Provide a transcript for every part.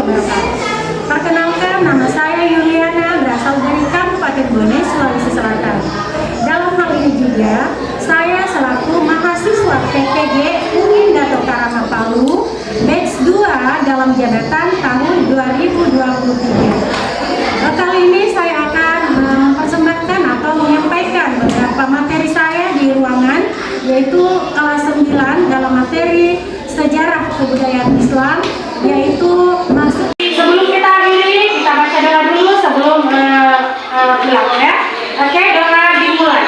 wabarakatuh. Perkenalkan, nama saya Yuliana, berasal dari Kabupaten Bone, Sulawesi Selatan. Dalam hal ini juga, saya selaku mahasiswa PPG UIN Dato Karama Palu, batch 2 dalam jabatan tahun 2023. Kali ini saya akan mempersembahkan atau menyampaikan beberapa materi saya di ruangan, yaitu kelas 9 dalam materi sejarah kebudayaan Islam, yaitu masuk. Sebelum kita akhiri, kita baca doa dulu sebelum pulang ya. Oke, doa dimulai.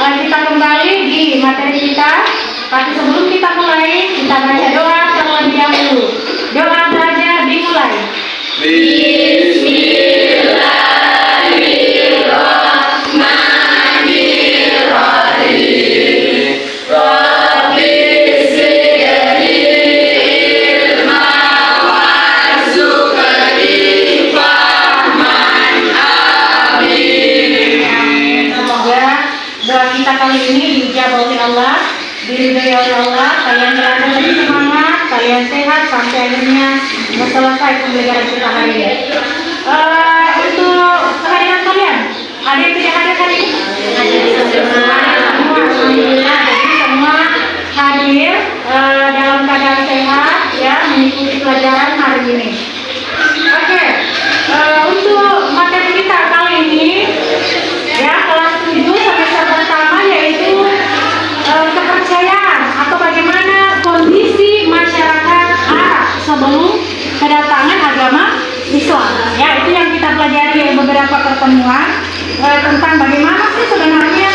Kita kembali di materi kita. Tapi sebelum kita mulai, kita baca doa terlebih dahulu. Doa belajar dimulai. Doa kita kali ini diijabah oleh Allah, diridhai oleh Allah. Kalian berada lebih semangat, kalian sehat sampai akhirnya selesai pembelajaran kita hari ini. Untuk kehadiran kalian, ada yang tidak hadir hari ini? Semua, alhamdulillah. Jadi semua hadir dalam keadaan sehat, ya, mengikuti pelajaran hari ini. Oke, untuk materi kita kali ini, ya, kelas 7 semester pertama, yaitu kepercayaan atau bagaimana kondisi masyarakat Arab sebelum kedatangan agama Islam. Ya, itu yang kita pelajari beberapa pertemuan tentang bagaimana sih sebenarnya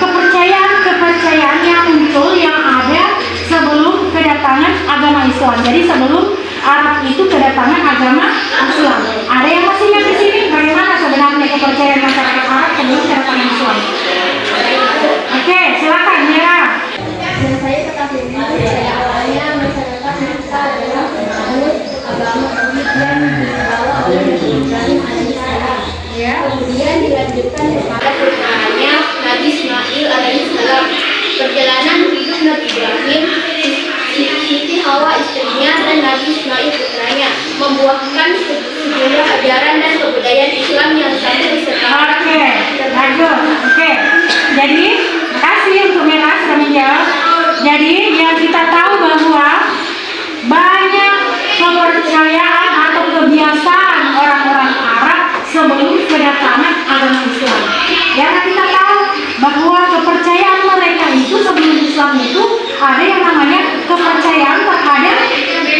kepercayaan yang muncul yang ada sebelum kedatangan agama Islam. Jadi sebelum Arab itu kedatangan agama Islam. Ada yang masih ingat di sini bagaimana sebenarnya kepercayaan masyarakat Arab sebelum kedatangan Islam? Oke, silakan Mira. Dan saya ketahui pada awalnya masyarakat Mekah adalah penganut agama tauhid yang dibawa oleh Nabi Ibrahim alaihissalam. Ya. Kemudian dilanjutkan kepada putranya Nabi Ismail alaihissalam. Perjalanan hidup Nabi Ibrahim, Siti Hawa istrinya, dan Nabi Ismail putranya membuahkan sejumlah ajaran dan kebudayaan Islam yang sampai sekarang. Oke, lanjut. Oke. Jadi, makasih untuk Mira sudah menjawab. Jadi, yang kita tahu bahwa banyak kepercayaan atau kebiasaan orang-orang Arab sebelum kedatangan agama Islam. Ya, kita tahu bahwa kepercayaan mereka itu sebelum Islam itu ada yang namanya kepercayaan terhadap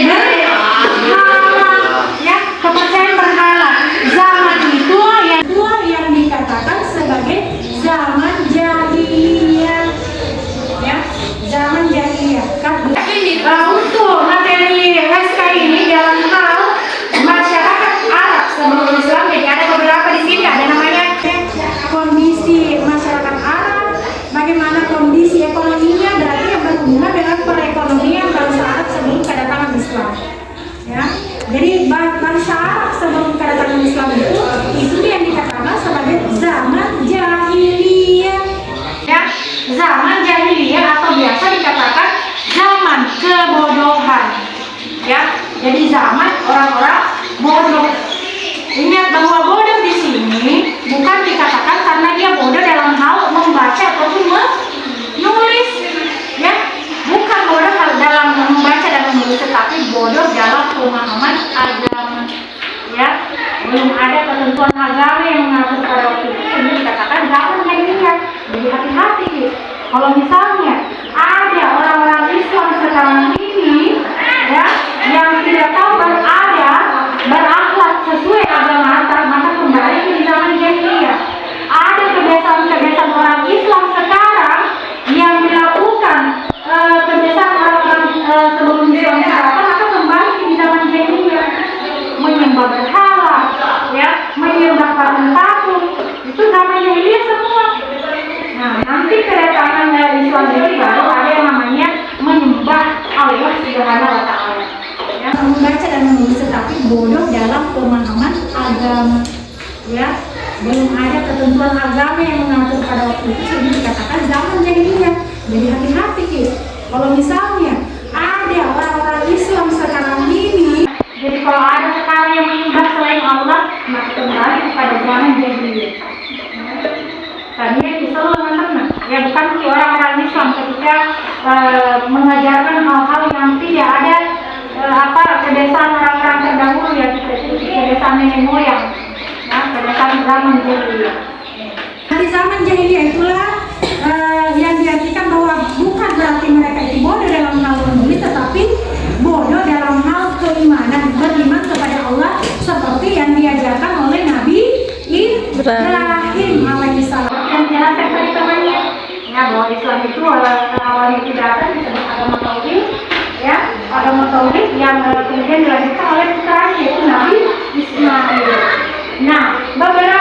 berhala. Ya, kepercayaan berhala. Zaman itu yang dikatakan sebagai zaman jahiliyah. Ya, zaman jahiliyah. Untuk materi SK ini dalam hal masyarakat Arab sebelum Islam, jadi ada beberapa di sini. Ada namanya kondisi masyarakat Arab, bagaimana kondisi ekonominya, berarti yang berhubungan dengan perekonomian bangsa Arab sebelum kedatangan Islam. Ya, jadi bangsa Arab sebelum kedatangan Islam itu yang dikatakan sebagai zaman jahiliyah. Ya, zaman jahiliyah atau biasa dikatakan zaman kebodohan. Ya, jadi zaman orang-orang bodoh. Ingat bahwa bodoh di sini bukan dikatakan karena dia bodoh dalam hal membaca ataupun menulis, ya. Bukan bodoh dalam membaca dan menulis, tetapi bodoh dalam pemahaman agama. Ya, belum ada ketentuan agama yang mengatur pada waktu itu, ini dikatakan zaman jahiliyah. Jadi hati-hati. Kalau misalnya ada orang-orang Islam sekarang ini, ya, yang tidak tahu berakhlak sesuai agama, maka kembali ke zaman jahiliyah. Ada kebiasaan-kebiasaan orang Islam sekarang yang dilakukan kebiasaan orang-orang sebelum Islam sekarang, maka kembali ke zaman jahiliyah. Menyembah berhala, ya, menyembah patung-patung, itu zaman jahiliyah semua. Nah, nanti kedatangan dari Islam ini baru ada yang namanya menyembah Allah Subhanahu wa Ta'ala. Ya, membaca dan menulis, tetapi bodoh dalam pemahaman agama. Ya, belum ada ketentuan agama yang mengatur pada waktu itu, jadi dikatakan zaman jahiliyah. Jadi hati-hati, kalau misalnya ada orang-orang Islam sekarang ini, jadi kalau ada sekarang yang menyembah selain Allah, maka kembali kepada zaman jahiliyah. Tadinya Islam teman-teman, ya, bukan orang-orang Islam ketika mengajarkan hal-hal yang tidak ada kebiasaan orang-orang terdahulu, ya, kebiasaan nenek moyang, ya, kebiasaan zaman jahiliyah. Di zaman jahiliyah itulah yang diartikan bahwa bukan berarti mereka itu bodoh dalam hal menulis, tetapi bodoh dalam hal keimanan, beriman kepada Allah seperti yang diajarkan oleh Nabi Ibrahim alaihissalam. Yang jelaskan tadi temannya, ya, bahwa Islam itu awalnya itu datang disebut agama tauhid, ya, agama tauhid yang kemudian dilanjutkan oleh putranya yaitu Nabi Ismail. Nah, beberapa